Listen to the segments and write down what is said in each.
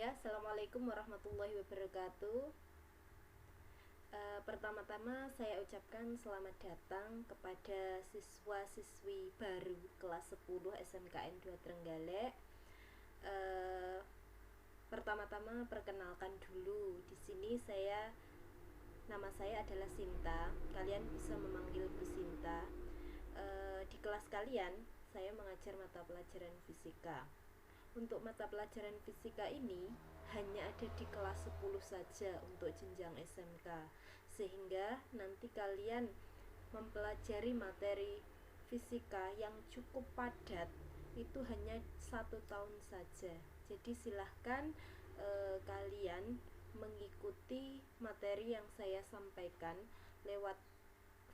Ya, Assalamualaikum warahmatullahi wabarakatuh. Pertama-tama saya ucapkan selamat datang kepada siswa-siswi baru kelas 10 SMKN 2 Trenggalek. Pertama-tama perkenalkan dulu. Di sini nama saya adalah Sinta. Kalian bisa memanggil Bu Sinta. Di kelas kalian saya mengajar mata pelajaran fisika. Untuk mata pelajaran fisika ini hanya ada di kelas 10 saja untuk jenjang SMK, sehingga nanti kalian mempelajari materi fisika yang cukup padat itu hanya 1 tahun saja. Jadi silahkan kalian mengikuti materi yang saya sampaikan lewat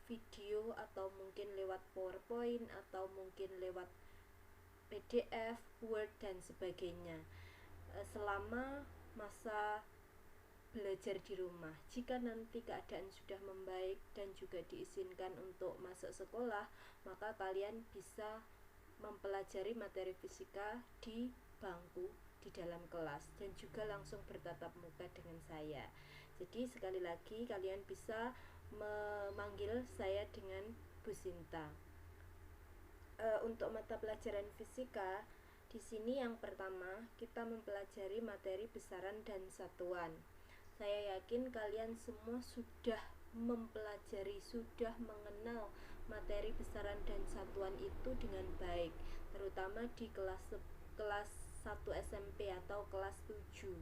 video atau mungkin lewat PowerPoint atau mungkin lewat PDF, Word, dan sebagainya selama masa belajar di rumah. Jika nanti keadaan sudah membaik dan juga diizinkan untuk masuk sekolah, maka kalian bisa mempelajari materi fisika di bangku di dalam kelas dan juga langsung bertatap muka dengan saya. Jadi sekali lagi kalian bisa memanggil saya dengan Bu Sinta. Untuk mata pelajaran fisika di sini yang pertama kita mempelajari materi besaran dan satuan. Saya yakin kalian semua sudah mempelajari, sudah mengenal materi besaran dan satuan itu dengan baik, terutama di kelas 1 SMP atau kelas 7.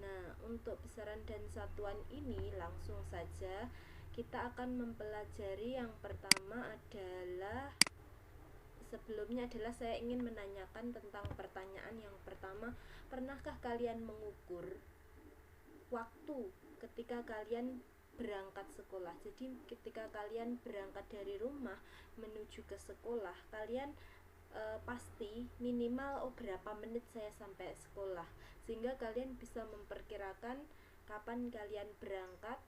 Nah, untuk besaran dan satuan ini langsung saja kita akan mempelajari. Yang pertama adalah Sebelumnya adalah saya ingin menanyakan tentang pertanyaan yang pertama. Pernahkah kalian mengukur waktu ketika kalian berangkat sekolah? Jadi ketika kalian berangkat dari rumah menuju ke sekolah, kalian pasti minimal berapa menit saya sampai sekolah, sehingga kalian bisa memperkirakan kapan kalian berangkat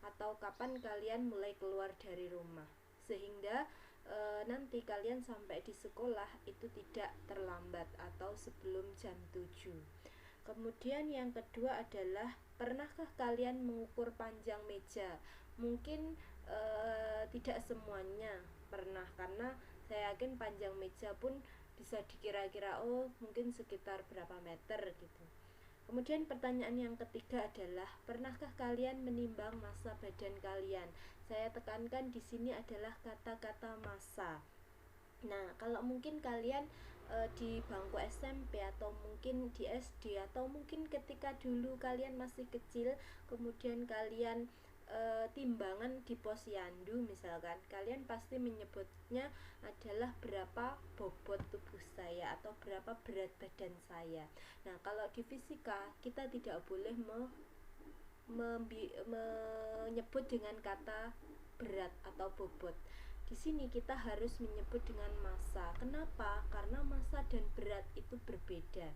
atau kapan kalian mulai keluar dari rumah, sehingga nanti kalian sampai di sekolah itu tidak terlambat atau sebelum jam 7. Kemudian yang kedua adalah pernahkah kalian mengukur panjang meja? Mungkin tidak semuanya pernah, karena saya yakin panjang meja pun bisa dikira-kira mungkin sekitar berapa meter gitu. Kemudian pertanyaan yang ketiga adalah pernahkah kalian menimbang massa badan kalian? Saya tekankan di sini adalah kata-kata massa. Nah, kalau mungkin kalian di bangku SMP atau mungkin di SD atau mungkin ketika dulu kalian masih kecil, kemudian kalian timbangan di posyandu misalkan, kalian pasti menyebutnya adalah berapa bobot tubuh saya atau berapa berat badan saya. Nah, kalau di fisika kita tidak boleh menyebut dengan kata berat atau bobot. Di sini kita harus menyebut dengan massa. Kenapa? Karena massa dan berat itu berbeda.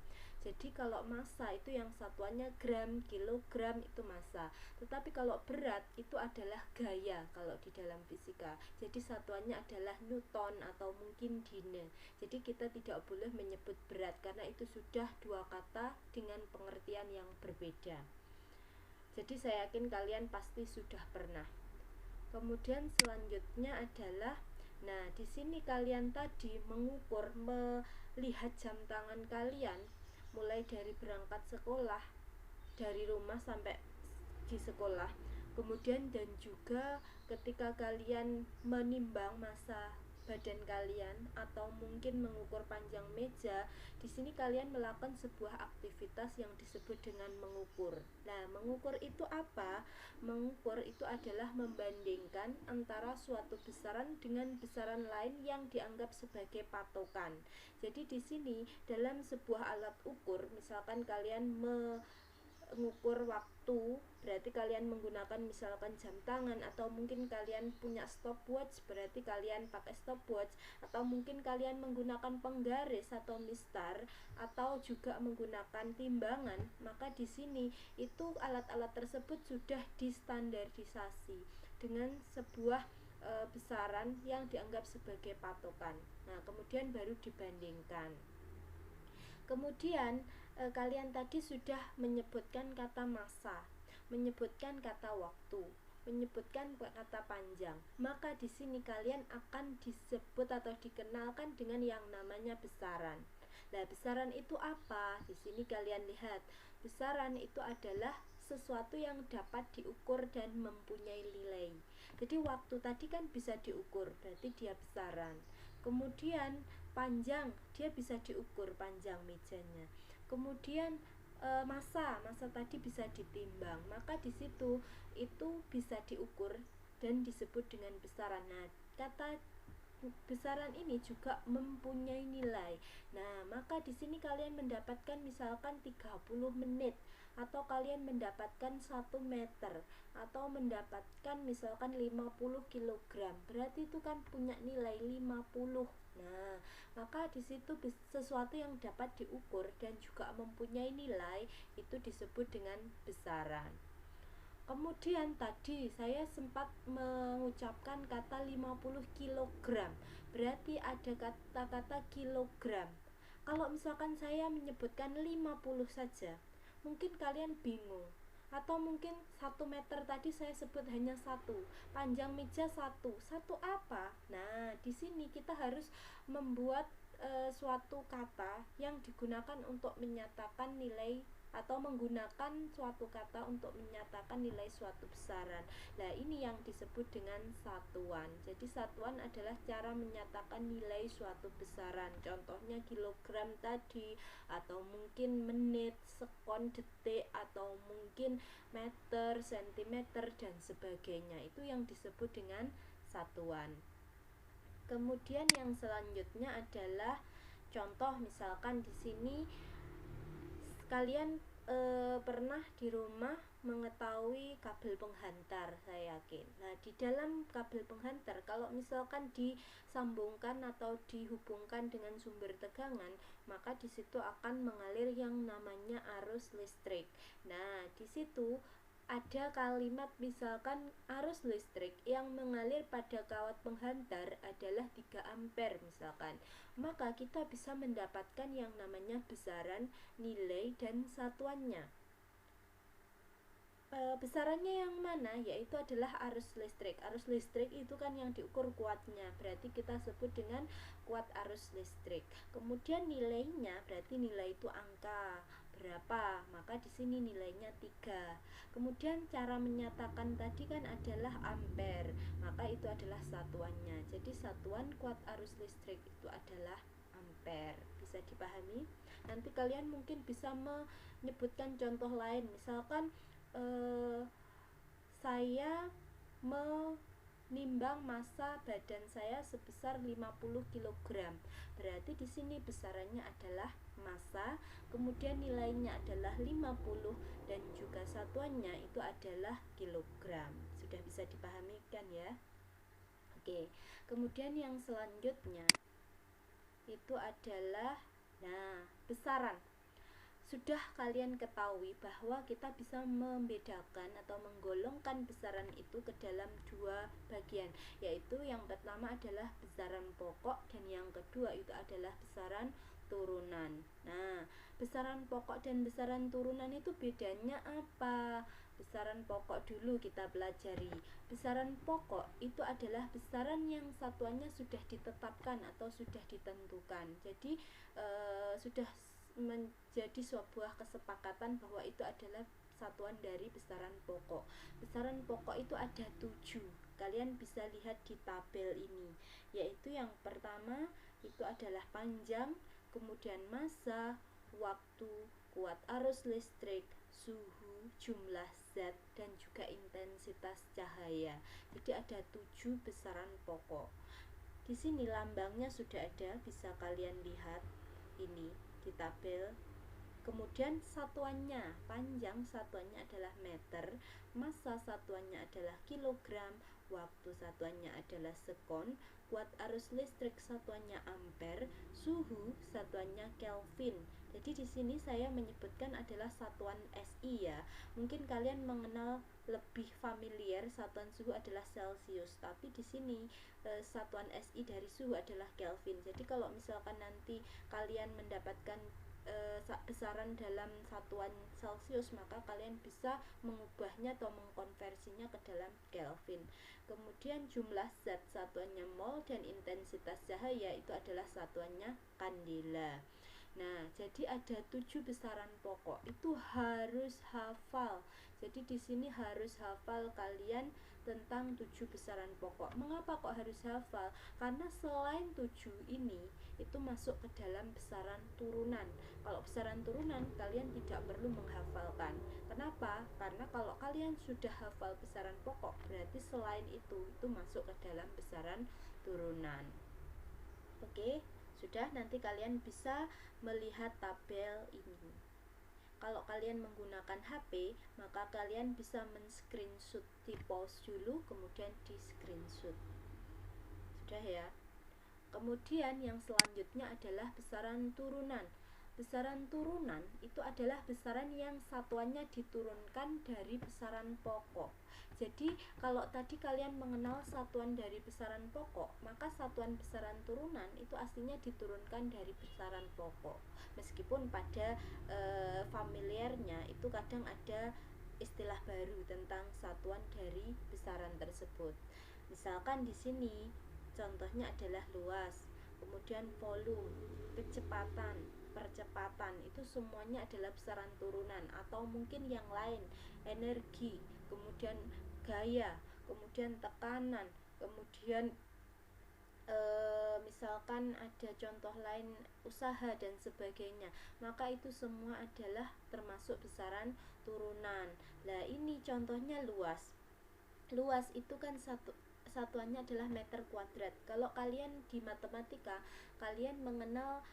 Jadi kalau massa itu yang satuannya gram, kilogram itu massa. Tetapi kalau berat itu adalah gaya kalau di dalam fisika. Jadi satuannya adalah newton atau mungkin dine. Jadi kita tidak boleh menyebut berat karena itu sudah dua kata dengan pengertian yang berbeda. Jadi saya yakin kalian pasti sudah pernah. Kemudian selanjutnya adalah, nah di sini kalian tadi mengukur, melihat jam tangan kalian mulai dari berangkat sekolah, dari rumah sampai di sekolah. Kemudian dan juga ketika kalian menimbang massa badan kalian atau mungkin mengukur panjang meja, di sini kalian melakukan sebuah aktivitas yang disebut dengan mengukur. Nah, mengukur itu apa? Mengukur itu adalah membandingkan antara suatu besaran dengan besaran lain yang dianggap sebagai patokan. Jadi di sini dalam sebuah alat ukur, misalkan kalian mengukur waktu, berarti kalian menggunakan misalkan jam tangan, atau mungkin kalian punya stopwatch, berarti kalian pakai stopwatch, atau mungkin kalian menggunakan penggaris atau mistar, atau juga menggunakan timbangan, maka di sini itu alat-alat tersebut sudah distandarisasi dengan sebuah besaran yang dianggap sebagai patokan. Nah, kemudian baru dibandingkan. Kemudian kalian tadi sudah menyebutkan kata masa, menyebutkan kata waktu, menyebutkan kata panjang. Maka di sini kalian akan disebut atau dikenalkan dengan yang namanya besaran. Nah, besaran itu apa? Di sini kalian lihat, besaran itu adalah sesuatu yang dapat diukur dan mempunyai nilai. Jadi waktu tadi kan bisa diukur, berarti dia besaran. Kemudian panjang, dia bisa diukur panjang mejanya. Kemudian masa tadi bisa ditimbang, maka di situ itu bisa diukur dan disebut dengan besaran. Nah, kata besaran ini juga mempunyai nilai. Nah, maka di sini kalian mendapatkan misalkan 30 menit, atau kalian mendapatkan 1 meter, atau mendapatkan misalkan 50 kilogram. Berarti itu kan punya nilai 50. Nah, maka di situ sesuatu yang dapat diukur dan juga mempunyai nilai itu disebut dengan besaran. Kemudian tadi saya sempat mengucapkan kata 50 kilogram. Berarti ada kata-kata kilogram. Kalau misalkan saya menyebutkan 50 saja, mungkin kalian bingung. Atau mungkin 1 meter tadi saya sebut hanya satu, panjang meja satu. Satu apa? Nah, di sini kita harus membuat suatu kata yang digunakan untuk menyatakan nilai, atau menggunakan suatu kata untuk menyatakan nilai suatu besaran. Nah, ini yang disebut dengan satuan. Jadi satuan adalah cara menyatakan nilai suatu besaran. Contohnya kilogram tadi, atau mungkin menit, sekon, detik, atau mungkin meter, sentimeter, dan sebagainya. Itu yang disebut dengan satuan. Kemudian yang selanjutnya adalah contoh, misalkan di sini kalian pernah di rumah mengetahui kabel penghantar, saya yakin. Nah, di dalam kabel penghantar, kalau misalkan disambungkan atau dihubungkan dengan sumber tegangan, maka di situ akan mengalir yang namanya arus listrik. Nah, di situ ada kalimat misalkan arus listrik yang mengalir pada kawat penghantar adalah 3 ampere misalkan. Maka kita bisa mendapatkan yang namanya besaran, nilai, dan satuannya. Besarannya yang mana? Yaitu adalah arus listrik. Arus listrik itu kan yang diukur kuatnya, berarti kita sebut dengan kuat arus listrik. Kemudian nilainya, berarti nilai itu angka berapa, maka di sini nilainya 3. Kemudian cara menyatakan tadi kan adalah ampere, maka itu adalah satuannya. Jadi satuan kuat arus listrik itu adalah ampere. Bisa dipahami? Nanti kalian mungkin bisa menyebutkan contoh lain, misalkan saya menimbang massa badan saya sebesar 50 kg. Berarti di sini besarannya adalah massa, kemudian nilainya adalah 50, dan juga satuannya itu adalah kilogram. Sudah bisa dipahami kan ya? Oke. Kemudian yang selanjutnya itu adalah besaran. Sudah kalian ketahui bahwa kita bisa membedakan atau menggolongkan besaran itu ke dalam 2 bagian, yaitu yang pertama adalah besaran pokok dan yang kedua itu adalah besaran turunan. Nah, besaran pokok dan besaran turunan itu bedanya apa? Besaran pokok dulu kita pelajari. Besaran pokok itu adalah besaran yang satuannya sudah ditetapkan atau sudah ditentukan. Jadi sudah menjadi sebuah kesepakatan bahwa itu adalah satuan dari besaran pokok. Besaran pokok itu ada 7. Kalian bisa lihat di tabel ini, yaitu yang pertama itu adalah panjang, kemudian massa, waktu, kuat arus listrik, suhu, jumlah zat, dan juga intensitas cahaya. Jadi ada 7 besaran pokok. Di sini lambangnya sudah ada, bisa kalian lihat ini di tabel. Kemudian satuannya, panjang satuannya adalah meter, massa satuannya adalah kilogram, waktu satuannya adalah sekon, kuat arus listrik satuannya ampere, suhu satuannya Kelvin. Jadi di sini saya menyebutkan adalah satuan SI ya. Mungkin kalian mengenal lebih familiar satuan suhu adalah Celcius, tapi di sini satuan SI dari suhu adalah Kelvin. Jadi kalau misalkan nanti kalian mendapatkan besaran dalam satuan Celcius, maka kalian bisa mengubahnya atau mengkonversinya ke dalam Kelvin. Kemudian jumlah zat satuannya mol, dan intensitas cahaya itu adalah satuannya kandela. Nah, jadi ada 7 besaran pokok, itu harus hafal. Jadi di sini harus hafal kalian tentang 7 besaran pokok. Mengapa kok harus hafal? Karena selain 7 ini itu masuk ke dalam besaran turunan. Kalau besaran turunan kalian tidak perlu menghafalkan. Kenapa? Karena kalau kalian sudah hafal besaran pokok, berarti selain itu masuk ke dalam besaran turunan. Oke, sudah, nanti kalian bisa melihat tabel ini. Kalau kalian menggunakan HP, maka kalian bisa men-screenshot, di pause dulu kemudian di screenshot. Sudah ya. Kemudian yang selanjutnya adalah besaran turunan. Besaran turunan itu adalah besaran yang satuannya diturunkan dari besaran pokok. Jadi kalau tadi kalian mengenal satuan dari besaran pokok, maka satuan besaran turunan itu aslinya diturunkan dari besaran pokok. Meskipun pada familiarnya itu kadang ada istilah baru tentang satuan dari besaran tersebut. Misalkan di sini contohnya adalah luas, kemudian volume, kecepatan, percepatan, itu semuanya adalah besaran turunan. Atau mungkin yang lain, energi, kemudian gaya, kemudian tekanan, kemudian misalkan ada contoh lain usaha dan sebagainya, maka itu semua adalah termasuk besaran turunan. Nah, ini contohnya luas. Luas itu kan satuannya adalah meter kuadrat. Kalau kalian di matematika, kalian mengenal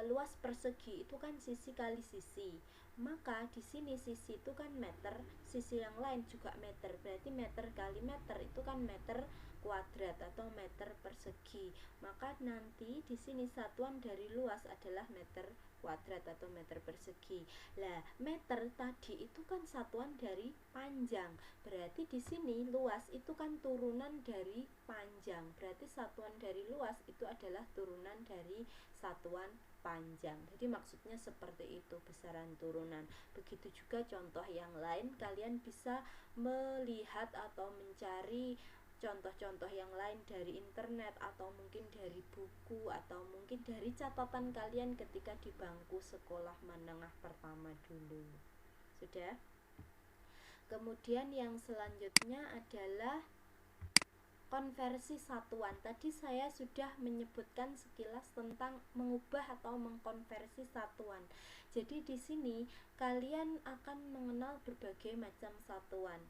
luas persegi itu kan sisi kali sisi. Maka di sini sisi itu kan meter, sisi yang lain juga meter. Berarti meter kali meter itu kan meter kuadrat atau meter persegi. Maka nanti di sini satuan dari luas adalah meter kuadrat atau meter persegi. Lah, meter tadi itu kan satuan dari panjang. Berarti di sini luas itu kan turunan dari panjang. Berarti satuan dari luas itu adalah turunan dari satuan panjang. Jadi maksudnya seperti itu besaran turunan. Begitu juga contoh yang lain, kalian bisa melihat atau mencari contoh-contoh yang lain dari internet, atau mungkin dari buku, atau mungkin dari catatan kalian ketika di bangku sekolah menengah pertama dulu. Sudah? Kemudian yang selanjutnya adalah konversi satuan. Tadi saya sudah menyebutkan sekilas tentang mengubah atau mengkonversi satuan. Jadi di sini kalian akan mengenal berbagai macam satuan.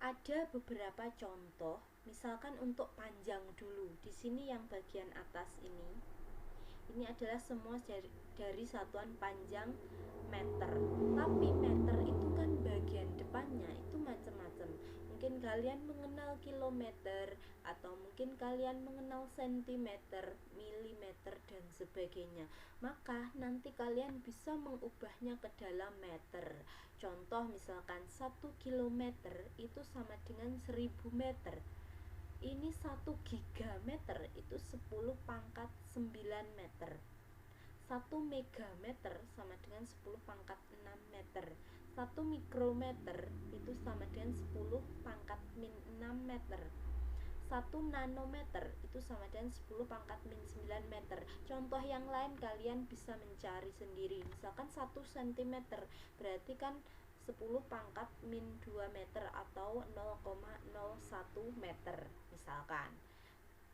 Ada beberapa contoh, misalkan untuk panjang dulu. Di sini yang bagian atas ini adalah semua dari satuan panjang meter. Tapi meter itu kan bagian depannya itu macam-macam. Mungkin kalian mengenal kilometer, atau mungkin kalian mengenal sentimeter, milimeter, dan sebagainya. Maka nanti kalian bisa mengubahnya ke dalam meter. Contoh misalkan 1 kilometer itu sama dengan 1000 meter. Ini 1 gigameter itu 10 pangkat 9 meter. 1 megameter sama dengan 10 pangkat 6 meter. 1 mikrometer itu sama dengan 10 pangkat min 6 meter. 1 nanometer itu sama dengan 10 pangkat min 9 meter. Contoh yang lain kalian bisa mencari sendiri. Misalkan 1 cm berarti kan 10 pangkat min 2 meter atau 0,01 meter misalkan.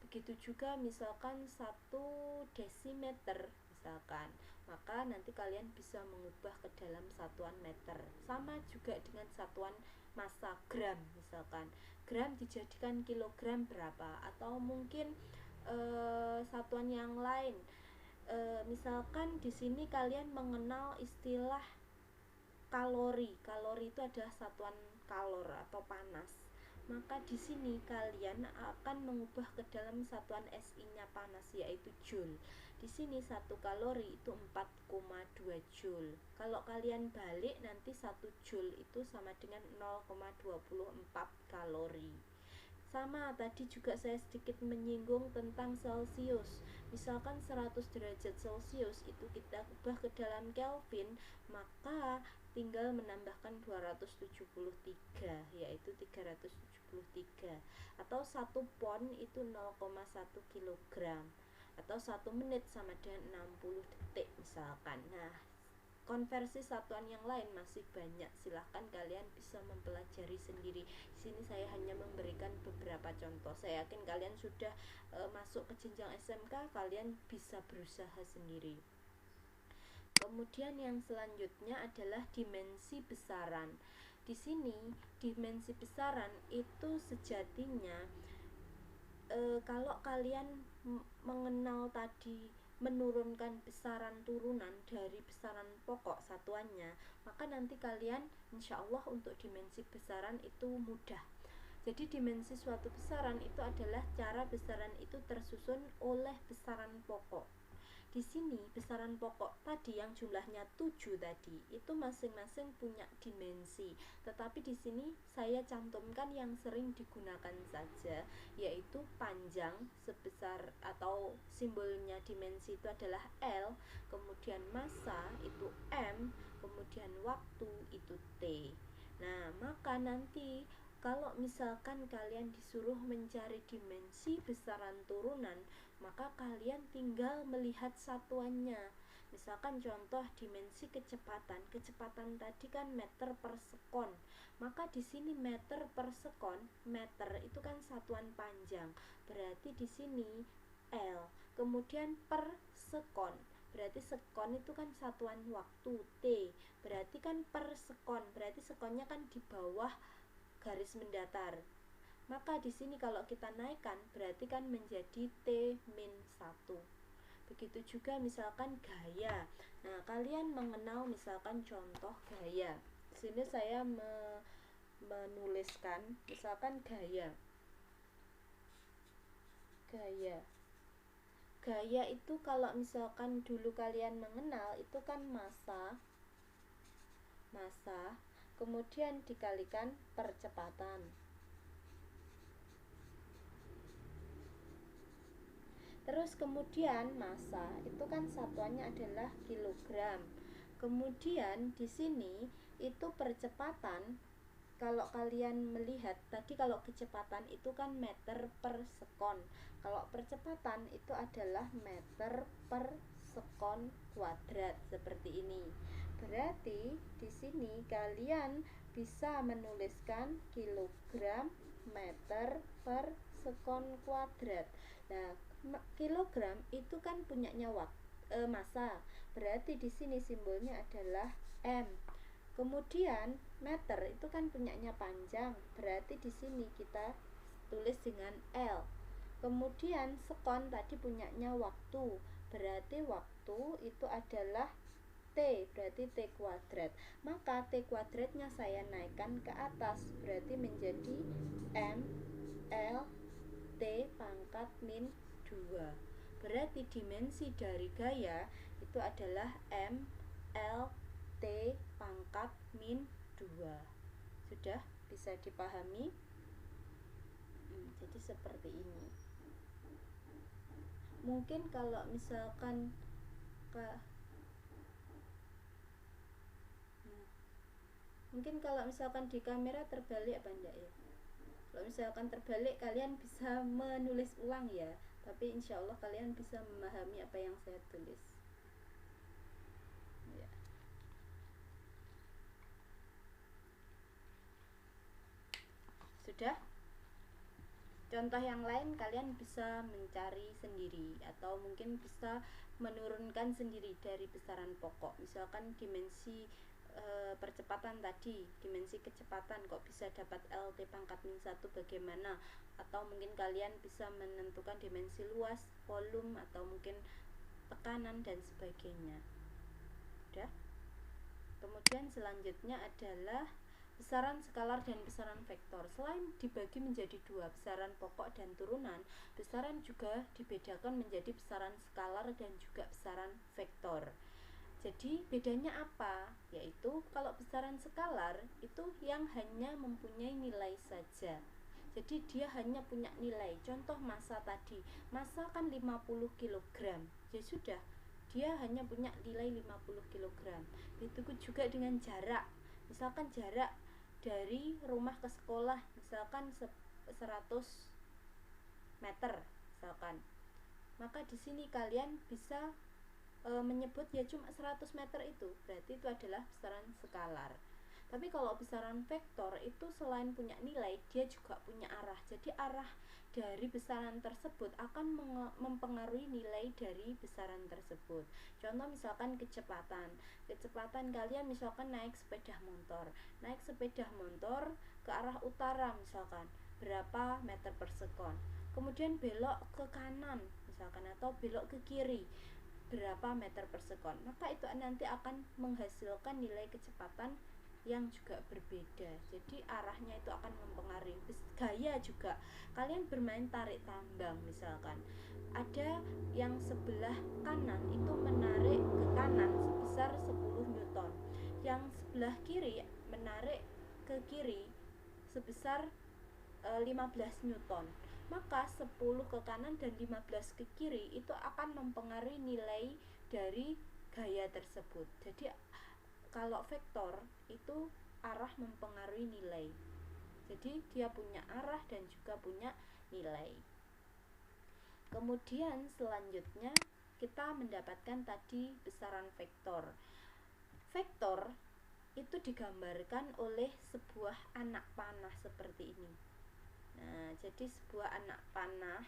Begitu juga misalkan 1 desimeter misalkan, maka nanti kalian bisa mengubah ke dalam satuan meter. Sama juga dengan satuan massa, gram misalkan. Gram dijadikan kilogram berapa, atau mungkin satuan yang lain. Misalkan di sini kalian mengenal istilah kalori. Kalori itu adalah satuan kalor atau panas. Maka di sini kalian akan mengubah ke dalam satuan SI-nya panas, yaitu joule. Di sini 1 kalori itu 4,2 joule. Kalau kalian balik nanti 1 joule itu sama dengan 0,24 kalori. Sama, tadi juga saya sedikit menyinggung tentang Celcius. Misalkan 100 derajat Celcius itu kita ubah ke dalam Kelvin, maka tinggal menambahkan 273, yaitu 373. Atau 1 pon itu 0,1 kilogram, atau 1 menit sama dengan 60 detik misalkan. Nah, konversi satuan yang lain masih banyak, silahkan kalian bisa mempelajari sendiri. Di sini saya hanya memberikan beberapa contoh. Saya yakin kalian sudah masuk ke jenjang SMK, kalian bisa berusaha sendiri. Kemudian yang selanjutnya adalah dimensi besaran. Di sini dimensi besaran itu sejatinya kalau kalian mengenal tadi menurunkan besaran turunan dari besaran pokok satuannya, maka nanti kalian insya Allah untuk dimensi besaran itu mudah. Jadi dimensi suatu besaran itu adalah cara besaran itu tersusun oleh besaran pokok. Di sini besaran pokok tadi yang jumlahnya 7 tadi itu masing-masing punya dimensi. Tetapi di sini saya cantumkan yang sering digunakan saja, yaitu panjang sebesar atau simbolnya dimensi itu adalah L, kemudian massa itu M, kemudian waktu itu T. Nah, maka nanti kalau misalkan kalian disuruh mencari dimensi besaran turunan, maka kalian tinggal melihat satuannya. Misalkan contoh dimensi kecepatan. Kecepatan tadi kan meter per sekon. Maka di sini meter per sekon, meter itu kan satuan panjang. Berarti di sini L. Kemudian per sekon. Berarti sekon itu kan satuan waktu T. Berarti kan per sekon. Berarti sekonnya kan di bawah garis mendatar. Maka di sini kalau kita naikkan berarti kan menjadi T-1. Begitu juga misalkan gaya. Nah, kalian mengenal misalkan contoh gaya. Di sini saya menuliskan misalkan gaya. Gaya itu kalau misalkan dulu kalian mengenal itu kan massa kemudian dikalikan percepatan. Terus kemudian massa itu kan satuannya adalah kilogram. Kemudian di sini itu percepatan. Kalau kalian melihat tadi kalau kecepatan itu kan meter per sekon. Kalau percepatan itu adalah meter per sekon kuadrat seperti ini. Berarti di sini kalian bisa menuliskan kilogram meter per sekon kuadrat. Nah, kilogram itu kan punyanya massa. Berarti di sini simbolnya adalah M. Kemudian meter itu kan punyanya panjang. Berarti di sini kita tulis dengan L. Kemudian sekon tadi punyanya waktu. Berarti waktu itu adalah T, berarti T kuadrat. Maka T kuadratnya saya naikkan ke atas, berarti menjadi M L T pangkat min 2. Berarti dimensi dari gaya itu adalah M L T pangkat min 2. Sudah bisa dipahami? Jadi seperti ini. Mungkin kalau misalkan di kamera terbalik apa enggak ya? Kalau misalkan terbalik kalian bisa menulis ulang ya, tapi insya Allah kalian bisa memahami apa yang saya tulis ya. Sudah? Contoh yang lain kalian bisa mencari sendiri atau mungkin bisa menurunkan sendiri dari besaran pokok. Misalkan dimensi percepatan tadi, dimensi kecepatan kok bisa dapat LT pangkat min 1 bagaimana, atau mungkin kalian bisa menentukan dimensi luas, volume, atau mungkin tekanan dan sebagainya. Udah? Kemudian selanjutnya adalah besaran skalar dan besaran vektor. Selain dibagi menjadi dua, besaran pokok dan turunan, besaran juga dibedakan menjadi besaran skalar dan juga besaran vektor. Jadi bedanya apa? Yaitu kalau besaran skalar itu yang hanya mempunyai nilai saja. Jadi dia hanya punya nilai, contoh massa tadi, massa kan 50 kg, ya sudah, dia hanya punya nilai 50 kg. Begitu juga dengan jarak, misalkan jarak dari rumah ke sekolah misalkan 100 meter misalkan, maka di sini kalian bisa menyebut ya cuma 100 meter, itu berarti itu adalah besaran skalar. Tapi kalau besaran vektor itu selain punya nilai, dia juga punya arah. Jadi arah dari besaran tersebut akan mempengaruhi nilai dari besaran tersebut. Contoh misalkan kecepatan. Kecepatan kalian misalkan naik sepeda motor. Naik sepeda motor ke arah utara misalkan, berapa meter per sekon. Kemudian belok ke kanan misalkan atau belok ke kiri, berapa meter per sekon. Maka itu nanti akan menghasilkan nilai kecepatan yang juga berbeda. Jadi arahnya itu akan mempengaruhi. Gaya juga, kalian bermain tarik tambang misalkan, ada yang sebelah kanan itu menarik ke kanan sebesar 10 newton, yang sebelah kiri menarik ke kiri sebesar 15 newton. Maka 10 ke kanan dan 15 ke kiri itu akan mempengaruhi nilai dari gaya tersebut. Jadi kalau vektor itu arah mempengaruhi nilai. Jadi dia punya arah dan juga punya nilai. Kemudian selanjutnya kita mendapatkan tadi besaran vektor. Vektor itu digambarkan oleh sebuah anak panah seperti ini. Nah, jadi sebuah anak panah,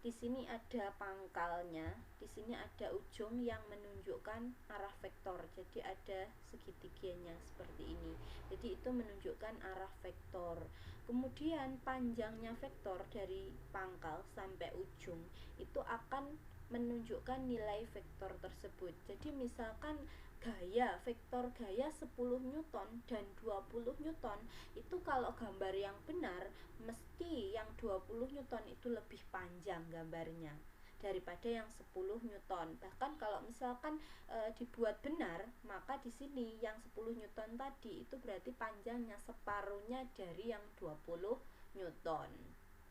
di sini ada pangkalnya, di sini ada ujung yang menunjukkan arah vektor. Jadi ada segitiganya seperti ini. Jadi itu menunjukkan arah vektor. Kemudian panjangnya vektor dari pangkal sampai ujung itu akan menunjukkan nilai vektor tersebut. Jadi misalkan gaya, vektor gaya 10 newton dan 20 newton, itu kalau gambar yang benar mesti yang 20 newton itu lebih panjang gambarnya daripada yang 10 newton. Bahkan kalau misalkan dibuat benar, maka di sini yang 10 newton tadi itu berarti panjangnya separuhnya dari yang 20 newton.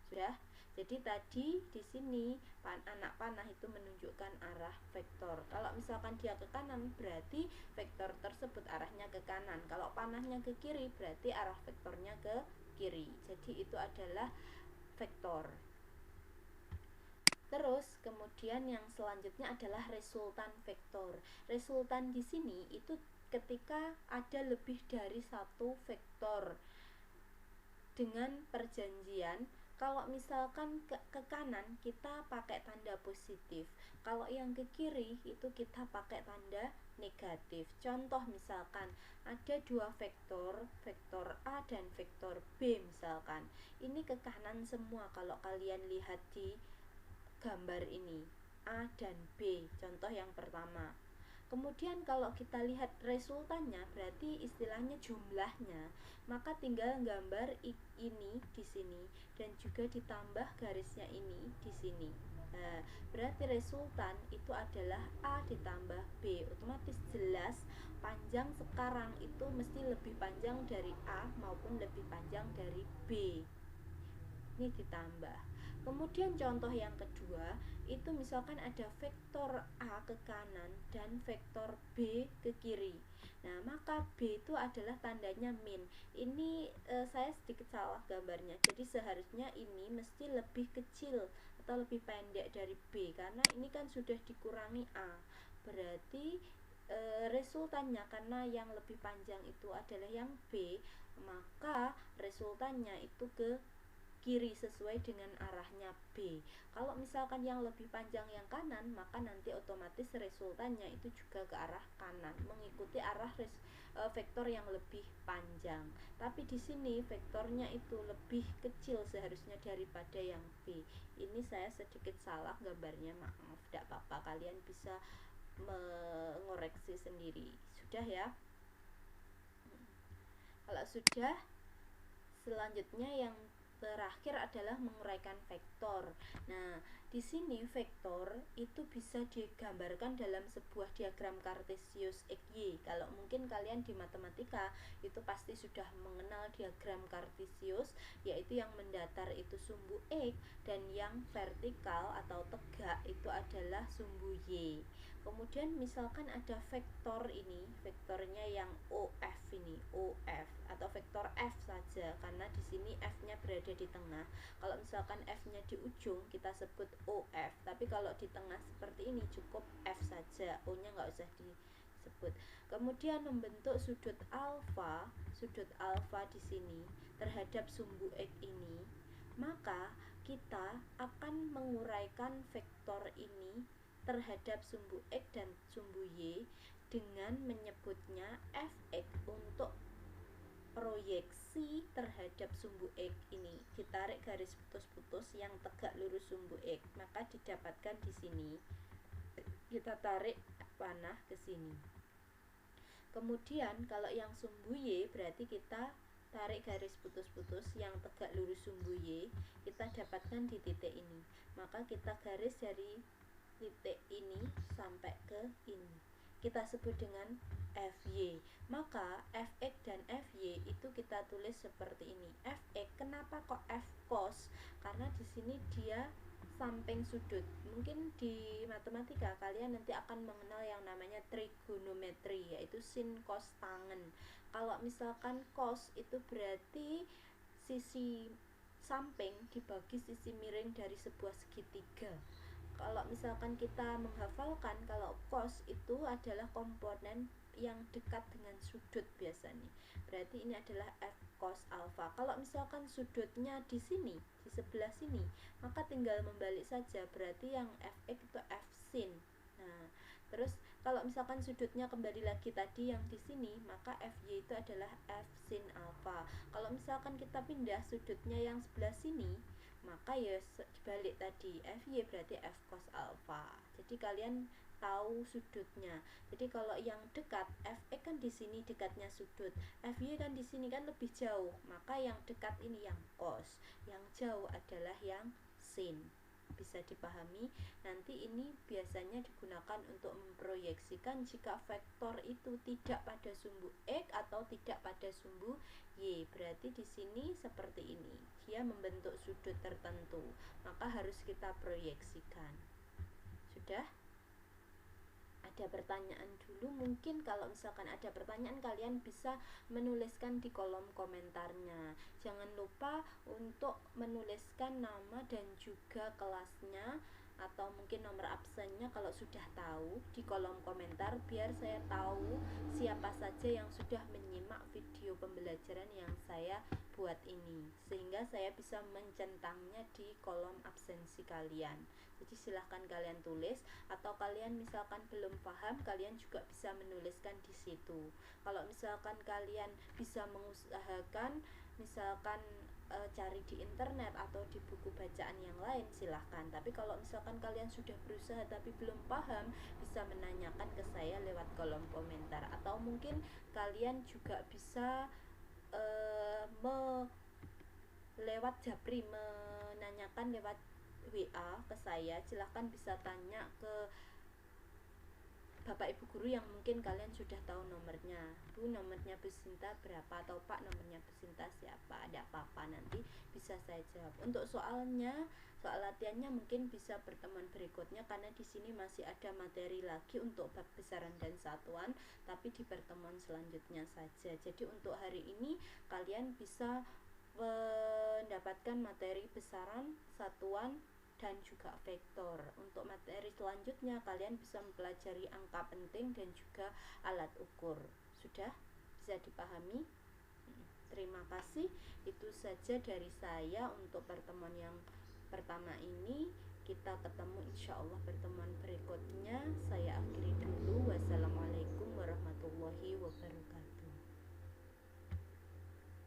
Sudah? Jadi tadi di sini anak panah itu menunjukkan arah vektor. Kalau misalkan dia ke kanan, berarti vektor tersebut arahnya ke kanan. Kalau panahnya ke kiri, berarti arah vektornya ke kiri. Jadi itu adalah vektor. Terus kemudian yang selanjutnya adalah resultan vektor. Resultan di sini itu ketika ada lebih dari satu vektor dengan perjanjian. Kalau misalkan ke kanan kita pakai tanda positif, kalau yang ke kiri itu kita pakai tanda negatif. Contoh misalkan ada dua vektor, vektor A dan vektor B misalkan. Ini ke kanan semua kalau kalian lihat di gambar ini, A dan B, contoh yang pertama. Kemudian kalau kita lihat resultannya, berarti istilahnya jumlahnya, maka tinggal gambar ini di sini dan juga ditambah garisnya ini di sini. Nah, berarti resultan itu adalah A ditambah B. Otomatis jelas panjang sekarang itu mesti lebih panjang dari A maupun lebih panjang dari B. Ini ditambah. Kemudian contoh yang kedua, itu misalkan ada vektor A ke kanan dan vektor B ke kiri. Nah, maka B itu adalah tandanya min. Ini saya sedikit salah gambarnya. Jadi seharusnya ini mesti lebih kecil atau lebih pendek dari B, karena ini kan sudah dikurangi A. Berarti resultannya, karena yang lebih panjang itu adalah yang B, maka resultannya itu ke kiri sesuai dengan arahnya B. Kalau misalkan yang lebih panjang yang kanan, maka nanti otomatis resultannya itu juga ke arah kanan, mengikuti arah vektor yang lebih panjang. Tapi di sini vektornya itu lebih kecil seharusnya daripada yang B. Ini saya sedikit salah gambarnya, maaf, tidak apa-apa, kalian bisa mengoreksi sendiri. Sudah ya? Kalau sudah, selanjutnya yang terakhir adalah menguraikan vektor. Nah, di sini vektor itu bisa digambarkan dalam sebuah diagram kartesius XY. Kalau mungkin kalian di matematika itu pasti sudah mengenal diagram kartesius, yaitu yang mendatar itu sumbu X dan yang vertikal atau tegak itu adalah sumbu Y. Kemudian misalkan ada vektor ini, vektornya yang OF ini, OF atau vektor F saja karena di sini F-nya berada di tengah. Kalau misalkan F-nya di ujung kita sebut OF, tapi kalau di tengah seperti ini cukup F saja, O-nya nggak usah disebut. Kemudian membentuk sudut alfa di sini terhadap sumbu X ini, maka kita akan menguraikan vektor ini terhadap sumbu X dan sumbu Y dengan menyebutnya Fx untuk proyeksi terhadap sumbu X ini. Ditarik garis putus-putus yang tegak lurus sumbu X, maka didapatkan di sini. Kita tarik panah ke sini. Kemudian kalau yang sumbu Y berarti kita tarik garis putus-putus yang tegak lurus sumbu Y, kita dapatkan di titik ini. Maka kita garis dari titik ini sampai ke ini, kita sebut dengan FY. Maka Fx dan Fy itu kita tulis seperti ini. Fx kenapa kok F cos? Karena di sini dia samping sudut. Mungkin di matematika kalian nanti akan mengenal yang namanya trigonometri, yaitu sin cos tangen. Kalau misalkan cos itu berarti sisi samping dibagi sisi miring dari sebuah segitiga. Kalau misalkan kita menghafalkan, kalau cos itu adalah komponen yang dekat dengan sudut biasanya. Berarti ini adalah F cos alfa. Kalau misalkan sudutnya di sini, di sebelah sini, maka tinggal membalik saja. Berarti yang Fx itu F sin. Nah, terus kalau misalkan sudutnya kembali lagi tadi yang di sini, maka Fy itu adalah F sin alfa. Kalau misalkan kita pindah sudutnya yang sebelah sini, maka ya dibalik tadi, Fy berarti F cos alfa. Jadi kalian tahu sudutnya. Jadi kalau yang dekat, Fx kan di sini dekatnya sudut, Fy kan di sini kan lebih jauh, maka yang dekat ini yang cos, yang jauh adalah yang sin. Bisa dipahami. Nanti ini biasanya digunakan untuk memproyeksikan jika vektor itu tidak pada sumbu X atau tidak pada sumbu Y. Berarti di sini seperti ini, dia membentuk sudut tertentu, maka harus kita proyeksikan. Sudah? Ada pertanyaan dulu? Mungkin kalau misalkan ada pertanyaan, kalian bisa menuliskan di kolom komentarnya. Jangan lupa untuk menuliskan nama dan juga kelasnya atau mungkin nomor absennya kalau sudah tahu di kolom komentar, biar saya tahu siapa saja yang sudah menyimak video pembelajaran yang saya buat ini, sehingga saya bisa mencentangnya di kolom absensi kalian. Jadi silahkan kalian tulis, atau kalian misalkan belum paham, kalian juga bisa menuliskan di situ. Kalau misalkan kalian bisa mengusahakan, misalkan cari di internet atau di buku bacaan yang lain, silahkan. Tapi kalau misalkan kalian sudah berusaha tapi belum paham, bisa menanyakan ke saya lewat kolom komentar, atau mungkin kalian juga bisa lewat Japri, menanyakan lewat WA ke saya. Silahkan bisa tanya ke Bapak Ibu guru yang mungkin kalian sudah tahu nomornya. Bu, nomornya Bu Sinta berapa? Atau Pak, nomornya Bu Sinta siapa? Ada apa-apa, nanti bisa saya jawab. Untuk soalnya, soal latihannya mungkin bisa pertemuan berikutnya, karena di sini masih ada materi lagi untuk bab besaran dan satuan, tapi di pertemuan selanjutnya saja. Jadi untuk hari ini kalian bisa mendapatkan materi besaran, satuan, dan juga vektor. Untuk materi selanjutnya kalian bisa mempelajari angka penting dan juga alat ukur. Sudah bisa dipahami? Terima kasih. Itu saja dari saya untuk pertemuan yang pertama ini. Kita ketemu insya Allah pertemuan berikutnya. Saya akhiri dulu. Wassalamualaikum.